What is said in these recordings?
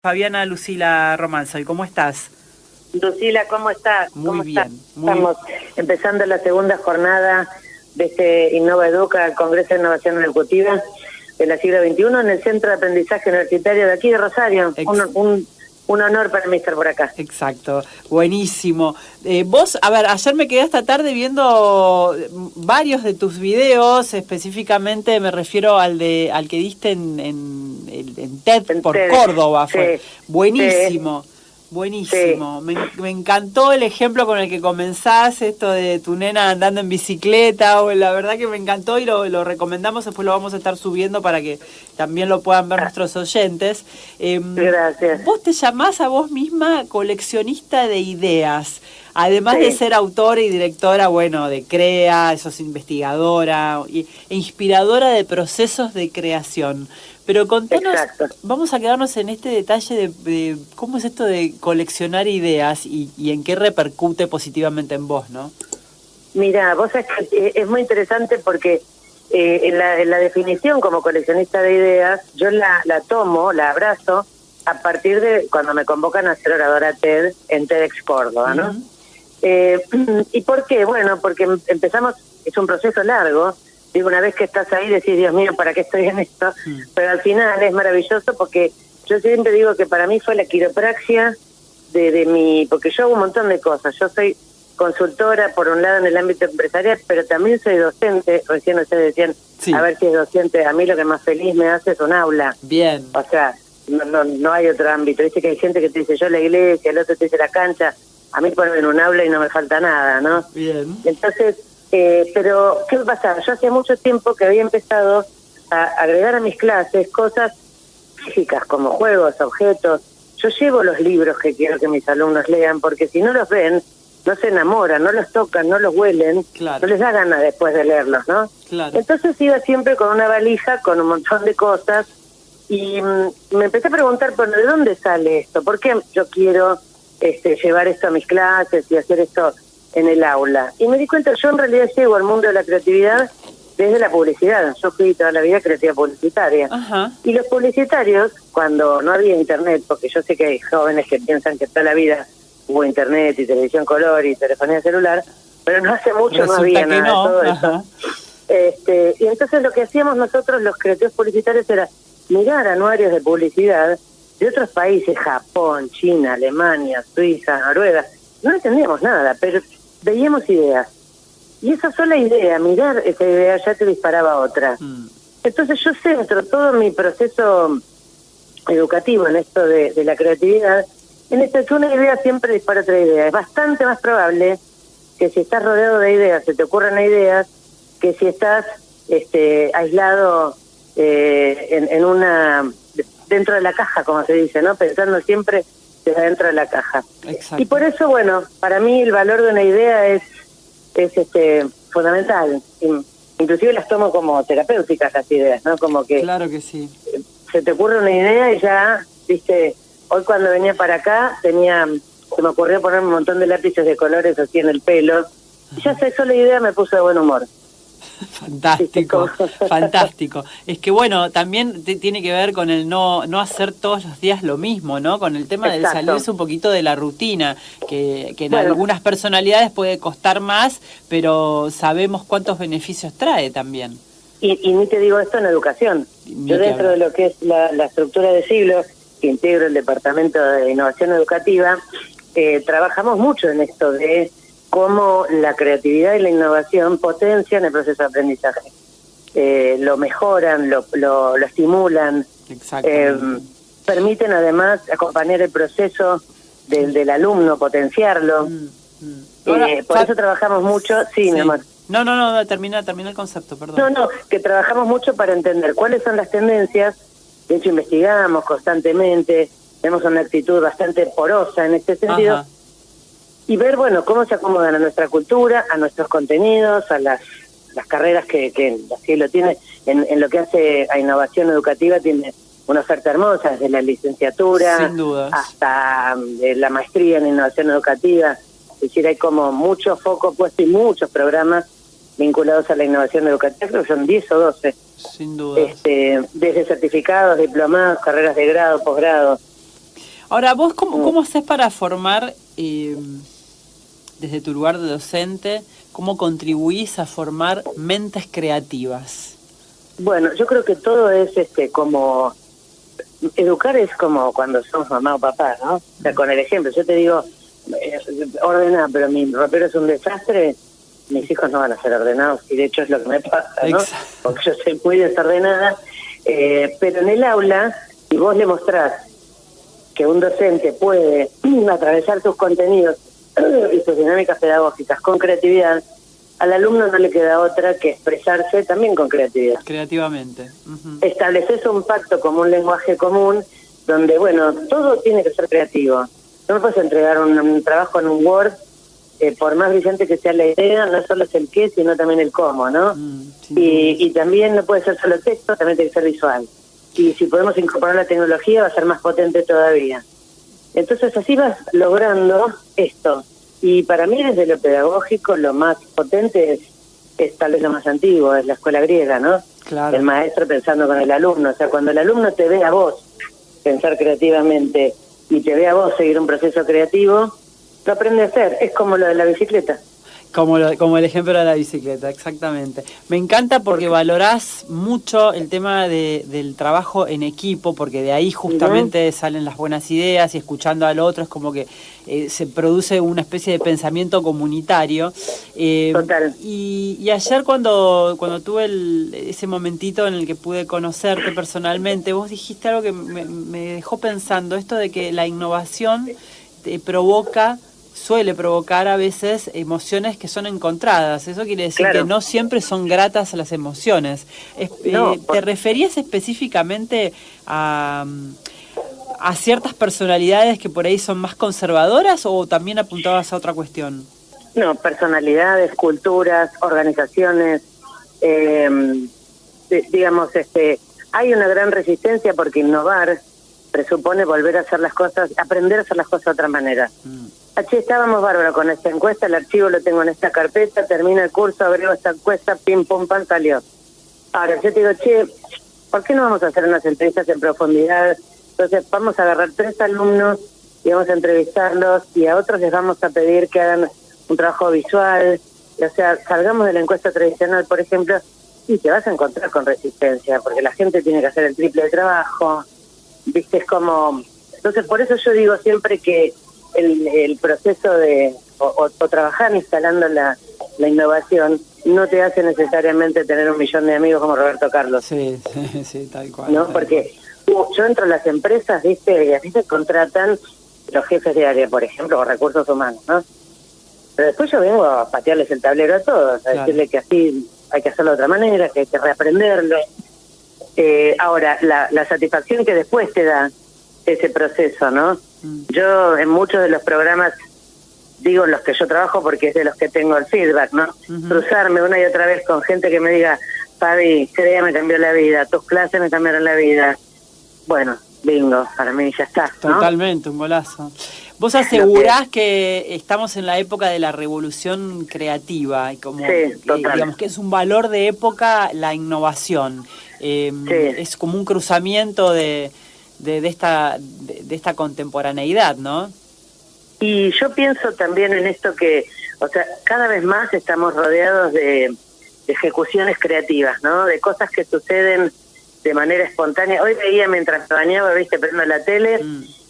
Fabiana Lucila Romanzoy, ¿cómo estás? Lucila, ¿cómo estás? Muy ¿Cómo estás? bien. Estamos empezando la segunda jornada de este Innova Educa, el Congreso de Innovación Educativa de la siglo XXI, en el Centro de Aprendizaje Universitario de aquí de Rosario. Un honor para mí estar por acá. Exacto, buenísimo. Vos, a ver, ayer me quedé esta tarde viendo varios de tus videos, específicamente me refiero al que diste en TED En por TED, Córdoba, fue sí, buenísimo. sí, Buenísimo, sí. me encantó el ejemplo con el que comenzás, esto de tu nena andando en bicicleta, la verdad que me encantó y lo recomendamos, después lo vamos a estar subiendo para que también lo puedan ver Ah, nuestros oyentes. gracias. Vos te llamás a vos misma coleccionista de ideas, además de Sí, ser autora y directora, bueno, de CREA, sos investigadora e inspiradora de procesos de creación. Pero contanos, exacto. vamos a quedarnos en este detalle de cómo es esto de coleccionar ideas y en qué repercute positivamente en vos, ¿no? Mira, vos sabés que es muy interesante porque en la definición como coleccionista de ideas, yo la tomo, la abrazo, a partir de cuando me convocan a ser oradora TED en TEDx Córdoba, ¿no? Uh-huh. ¿Y por qué? Bueno, porque empezamos, es un proceso largo. Digo, una vez que estás ahí decís, Dios mío, ¿para qué estoy en esto? Pero al final es maravilloso porque yo siempre digo que para mí fue la quiropraxia de mi... Porque yo hago un montón de cosas. Yo soy consultora, por un lado, en el ámbito empresarial, pero también soy docente. Recién ustedes decían, Sí. a ver si es docente. A mí lo que más feliz me hace es un aula. Bien. O sea, no hay otro ámbito. Dice que hay gente que te dice, yo la iglesia, el otro te dice la cancha. A mí ponen un aula y no me falta nada, ¿no? Bien. Entonces, pero, ¿qué pasa? Yo hace mucho tiempo que había empezado a agregar a mis clases cosas físicas, como juegos, objetos. Yo llevo los libros que quiero que mis alumnos lean, porque si no los ven, no se enamoran, no los tocan, no los huelen, Claro. no les da ganas después de leerlos, ¿no? Claro. Entonces iba siempre con una valija, con un montón de cosas, y me empecé a preguntar, bueno, ¿de dónde sale esto? ¿Por qué yo quiero llevar esto a mis clases y hacer esto en el aula? Y me di cuenta, yo en realidad llego al mundo de la creatividad desde la publicidad. Yo fui toda la vida creativa publicitaria. Ajá. Y los publicitarios, cuando no había internet, porque yo sé que hay jóvenes que piensan que toda la vida hubo internet y televisión color y telefonía celular, pero no hace mucho no había nada de todo eso. Y entonces lo que hacíamos nosotros, los creativos publicitarios, era mirar anuarios de publicidad de otros países, Japón, China, Alemania, Suiza, Noruega. No entendíamos nada, pero veíamos ideas. Y esa sola idea, mirar esa idea, ya te disparaba otra. Entonces yo centro todo mi proceso educativo en esto de la creatividad, en esto que una idea siempre dispara otra idea. Es bastante más probable que si estás rodeado de ideas, se te ocurran ideas, que si estás aislado en una... dentro de la caja, como se dice, ¿no? Pensando siempre desde dentro de la caja. Exacto. Y por eso, bueno, para mí el valor de una idea es fundamental. Inclusive las tomo como terapéuticas las ideas, ¿no? Como que... Claro que sí. Se te ocurre una idea y ya, viste, hoy cuando venía para acá se me ocurrió poner un montón de lápices de colores así en el pelo. Y ya esa sola idea me puso de buen humor. Fantástico, fantástico. Es que bueno, también tiene que ver con el no hacer todos los días lo mismo, ¿no? Con el tema del salirse un poquito de la rutina, que en algunas personalidades puede costar más, pero sabemos cuántos beneficios trae también. Y ni te digo esto en educación. Yo dentro de lo que es la estructura de siglos, que integro el Departamento de Innovación Educativa, trabajamos mucho en esto de cómo la creatividad y la innovación potencian el proceso de aprendizaje. Lo mejoran, lo estimulan, permiten además acompañar el proceso del alumno, potenciarlo. Por eso trabajamos mucho, sí, mi amor. No, termina el concepto, perdón. Que trabajamos mucho para entender cuáles son las tendencias. De hecho, investigamos constantemente, tenemos una actitud bastante porosa en este sentido. Ajá. Y ver, bueno, cómo se acomodan a nuestra cultura, a nuestros contenidos, a las carreras que así lo tiene, en lo que hace a innovación educativa, tiene una oferta hermosa, desde la licenciatura sin dudas hasta la maestría en innovación educativa. Es decir, hay como mucho foco puesto y muchos programas vinculados a la innovación educativa, creo que son 10 o 12. Sin duda. Desde certificados, diplomados, carreras de grado, posgrado. Ahora, ¿vos cómo haces para formar, desde tu lugar de docente, cómo contribuís a formar mentes creativas? Bueno, yo creo que todo es como... Educar es como cuando somos mamá o papá, ¿no? O sea, con el ejemplo, yo te digo, ordena, pero mi ropero es un desastre, mis hijos no van a ser ordenados, y de hecho es lo que me pasa, ¿no? Exacto. Porque yo soy muy desordenada, pero en el aula, si vos le mostrás que un docente puede atravesar sus contenidos y sus dinámicas pedagógicas con creatividad, al alumno no le queda otra que expresarse también con creatividad. Creativamente. Uh-huh. Estableces un pacto como un lenguaje común donde, bueno, todo tiene que ser creativo. No me puedes entregar un trabajo en un Word, por más brillante que sea la idea, no solo es el qué, sino también el cómo, ¿no? Y también no puede ser solo texto, también tiene que ser visual. Y si podemos incorporar la tecnología, va a ser más potente todavía. Entonces así vas logrando esto. Y para mí desde lo pedagógico lo más potente es tal vez lo más antiguo, es la escuela griega, ¿no? Claro. El maestro pensando con el alumno, o sea, cuando el alumno te ve a vos pensar creativamente y te ve a vos seguir un proceso creativo, lo aprende a hacer, es como lo de la bicicleta. Como el ejemplo de la bicicleta, exactamente. Me encanta porque valorás mucho el tema del trabajo en equipo, porque de ahí justamente salen las buenas ideas y escuchando al otro es como que se produce una especie de pensamiento comunitario. Total. Y ayer cuando tuve ese momentito en el que pude conocerte personalmente, vos dijiste algo que me dejó pensando, esto de que la innovación te suele provocar a veces emociones que son encontradas. Eso quiere decir que no siempre son gratas las emociones. ¿Te referías específicamente a ciertas personalidades que por ahí son más conservadoras o también apuntabas a otra cuestión? No, personalidades, culturas, organizaciones, digamos, hay una gran resistencia porque innovar presupone volver a hacer las cosas, aprender a hacer las cosas de otra manera. Estábamos bárbaro con esta encuesta, el archivo lo tengo en esta carpeta, termina el curso, agrego esta encuesta, pim, pum, pan, salió. Ahora, yo te digo, ¿por qué no vamos a hacer unas entrevistas en profundidad? Entonces, vamos a agarrar 3 alumnos y vamos a entrevistarlos y a otros les vamos a pedir que hagan un trabajo visual. O sea, salgamos de la encuesta tradicional, por ejemplo, y te vas a encontrar con resistencia, porque la gente tiene que hacer el triple de trabajo, ¿viste? Es como... Entonces, por eso yo digo siempre que el proceso de o trabajar instalando la innovación no te hace necesariamente tener 1 millón de amigos como Roberto Carlos. Sí, tal cual. ¿No? Porque yo entro a las empresas, ¿viste? Y a mí se contratan los jefes de área, por ejemplo, o recursos humanos, ¿no? Pero después yo vengo a patearles el tablero a todos, a decirle que así hay que hacerlo de otra manera, que hay que reaprenderlo. Ahora, la satisfacción que después te da ese proceso, ¿no? Yo en muchos de los programas, digo los que yo trabajo porque es de los que tengo el feedback, ¿no? Cruzarme una y otra vez con gente que me diga, Fabi, CDA me cambió la vida, tus clases me cambiaron la vida. Bueno, bingo, para mí ya está, ¿no? Totalmente, un golazo. Vos asegurás que estamos en la época de la revolución creativa, y como digamos que es un valor de época la innovación. Es como un cruzamiento de esta contemporaneidad, ¿no? Y yo pienso también en esto que, o sea, cada vez más estamos rodeados de ejecuciones creativas, ¿no? De cosas que suceden de manera espontánea. Hoy veía mientras bañaba, viste, prendo la tele,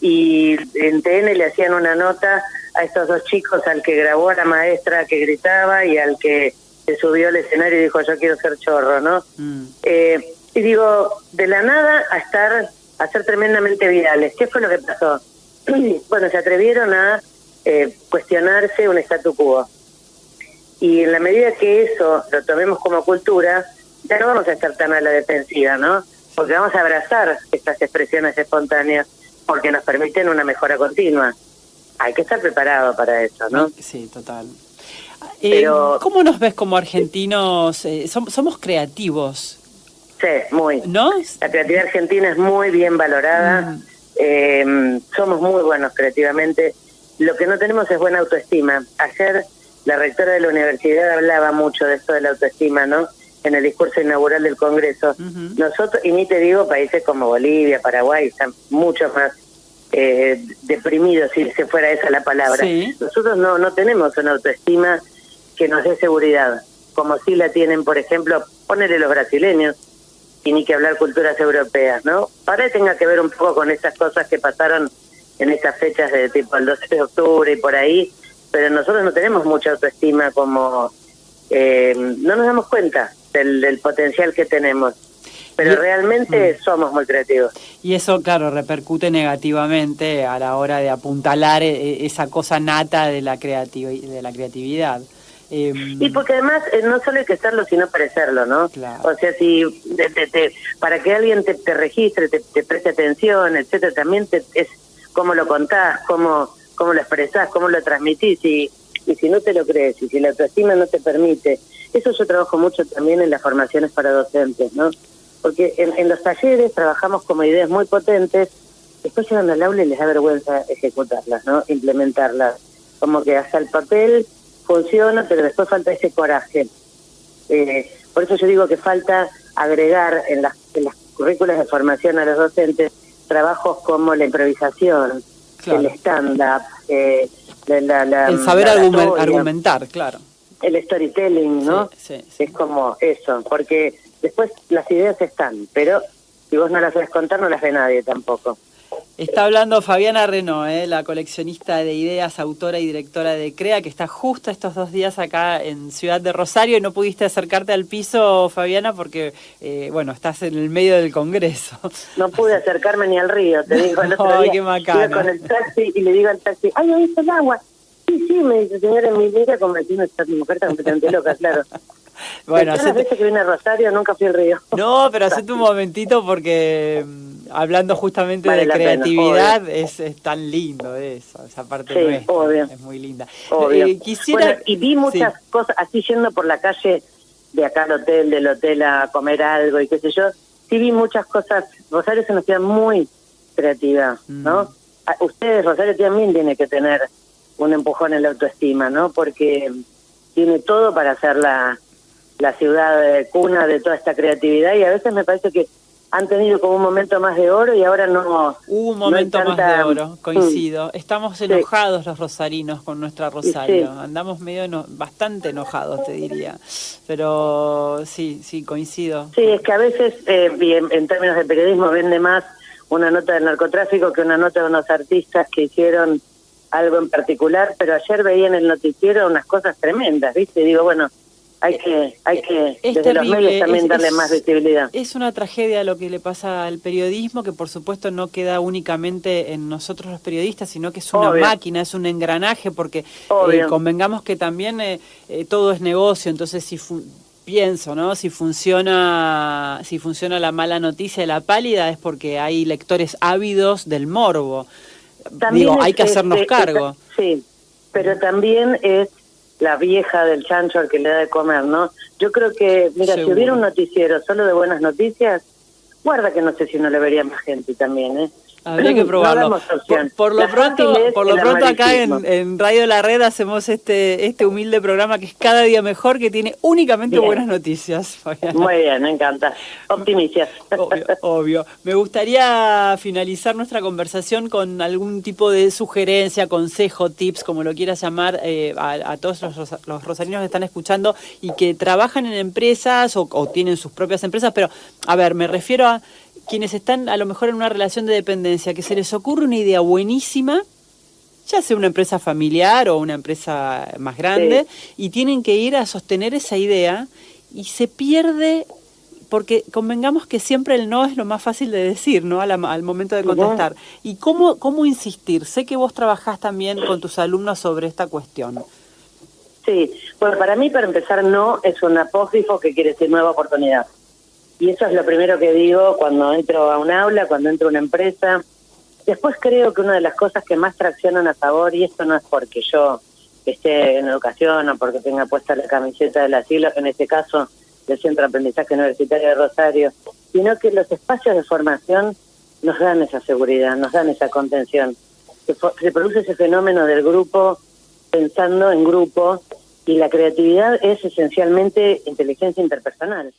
y en TN le hacían una nota a estos 2 chicos, al que grabó a la maestra que gritaba y al que se subió al escenario y dijo, yo quiero ser chorro, ¿no? Y digo, de la nada a ser tremendamente virales. ¿Qué fue lo que pasó? Bueno, se atrevieron a cuestionarse un statu quo. Y en la medida que eso lo tomemos como cultura, ya no vamos a estar tan a la defensiva, ¿no? Porque vamos a abrazar estas expresiones espontáneas porque nos permiten una mejora continua. Hay que estar preparado para eso, ¿no? Sí, total. Pero, ¿cómo nos ves como argentinos? Somos creativos. Sí, muy. ¿No? La creatividad argentina es muy bien valorada. Somos muy buenos creativamente. Lo que no tenemos es buena autoestima. Ayer la rectora de la universidad hablaba mucho de esto de la autoestima, ¿no? En el discurso inaugural del Congreso. Nosotros, y ni te digo países como Bolivia, Paraguay, están mucho más deprimidos, si se fuera esa la palabra. Sí. Nosotros no tenemos una autoestima que nos dé seguridad, como sí la tienen, por ejemplo, ponerle los brasileños, y ni que hablar culturas europeas, ¿no? Para que tenga que ver un poco con esas cosas que pasaron en estas fechas de tipo el 12 de octubre y por ahí, pero nosotros no tenemos mucha autoestima, como no nos damos cuenta del potencial que tenemos, pero realmente somos muy creativos. Y eso, claro, repercute negativamente a la hora de apuntalar esa cosa nata de la creatividad. Y porque además no solo hay que serlo, sino parecerlo, ¿no? Claro. O sea, si para que alguien te registre, te preste atención, etcétera, también es cómo lo contás, cómo lo expresás, cómo lo transmitís, y si no te lo crees, y si la autoestima no te permite. Eso yo trabajo mucho también en las formaciones para docentes, ¿no? Porque en los talleres trabajamos como ideas muy potentes, después llegan al aula y les da vergüenza ejecutarlas, ¿no? Implementarlas. Como que hasta el papel funciona, pero después falta ese coraje. Por eso yo digo que falta agregar en las currículas de formación a los docentes trabajos como la improvisación, claro, el stand-up, el saber argumentar, claro. El storytelling, ¿no? Sí. Es como eso, porque después las ideas están, pero si vos no las ves contar, no las ve nadie tampoco. Está hablando Fabiana Renaud, la coleccionista de ideas, autora y directora de CREA, que está justo estos 2 días acá en Ciudad de Rosario, y no pudiste acercarte al piso, Fabiana, porque, bueno, estás en el medio del Congreso. No pude acercarme ni al río, te digo. El otro día qué macana. iba con el taxi y le digo al taxi, ¡ay, ahí está el agua! Sí, me dice, señora, en mi vida, como decir, esta mujer está completamente loca, claro. Bueno, las veces que vine a Rosario nunca fui al río. No, pero hacete un momentito porque hablando justamente vale de creatividad, pena, es tan lindo eso, esa parte sí, nuestra, obvio. Es muy linda. Obvio. Quisiera... Bueno, y vi muchas cosas, así yendo por la calle de acá al hotel, del hotel a comer algo y qué sé yo, sí vi muchas cosas. Rosario es una ciudad muy creativa, ¿no? Ustedes, Rosario también tiene que tener un empujón en la autoestima, ¿no? Porque tiene todo para ser la ciudad cuna de toda esta creatividad, y a veces me parece que han tenido como un momento más de oro y ahora no. Hubo un momento más de oro, coincido. Estamos enojados los rosarinos con nuestra Rosario. Andamos bastante enojados, te diría. Pero sí, coincido. Sí, es que a veces, en términos de periodismo, vende más una nota del narcotráfico que una nota de unos artistas que hicieron algo en particular, pero ayer veía en el noticiero unas cosas tremendas, ¿viste? Y digo, bueno, hay que desde terrible, los medios también darle más visibilidad. Es una tragedia lo que le pasa al periodismo, que por supuesto no queda únicamente en nosotros los periodistas, sino que es una máquina, es un engranaje, porque convengamos que también todo es negocio. Entonces pienso, ¿no? Si funciona la mala noticia de la pálida, es porque hay lectores ávidos del morbo. También hay que hacernos cargo. Sí, pero también es la vieja del chancho al que le da de comer, ¿no? Yo creo que, mira, si hubiera un noticiero solo de buenas noticias, guarda que no sé si no le vería más gente también, ¿eh? Habría que probarlo. No por lo pronto acá en Radio La Red hacemos este humilde programa que es cada día mejor, que tiene únicamente buenas noticias. Muy bien, me encanta. Optimistas. Obvio. Me gustaría finalizar nuestra conversación con algún tipo de sugerencia, consejo, tips, como lo quieras llamar, a todos los rosarinos que están escuchando y que trabajan en empresas o tienen sus propias empresas, pero, a ver, me refiero a quienes están a lo mejor en una relación de dependencia, que se les ocurre una idea buenísima, ya sea una empresa familiar o una empresa más grande, y tienen que ir a sostener esa idea y se pierde, porque convengamos que siempre el no es lo más fácil de decir, ¿no? Al momento de contestar. ¿Y cómo insistir? Sé que vos trabajás también con tus alumnos sobre esta cuestión. Sí, bueno, para mí, para empezar, no es un apóstrofo que quiere decir nueva oportunidad. Y eso es lo primero que digo cuando entro a un aula, cuando entro a una empresa. Después creo que una de las cosas que más traccionan a favor, y esto no es porque yo esté en educación o porque tenga puesta la camiseta de la sigla, en este caso del Centro de Aprendizaje Universitario de Rosario, sino que los espacios de formación nos dan esa seguridad, nos dan esa contención. Se produce ese fenómeno del grupo pensando en grupo, y la creatividad es esencialmente inteligencia interpersonal.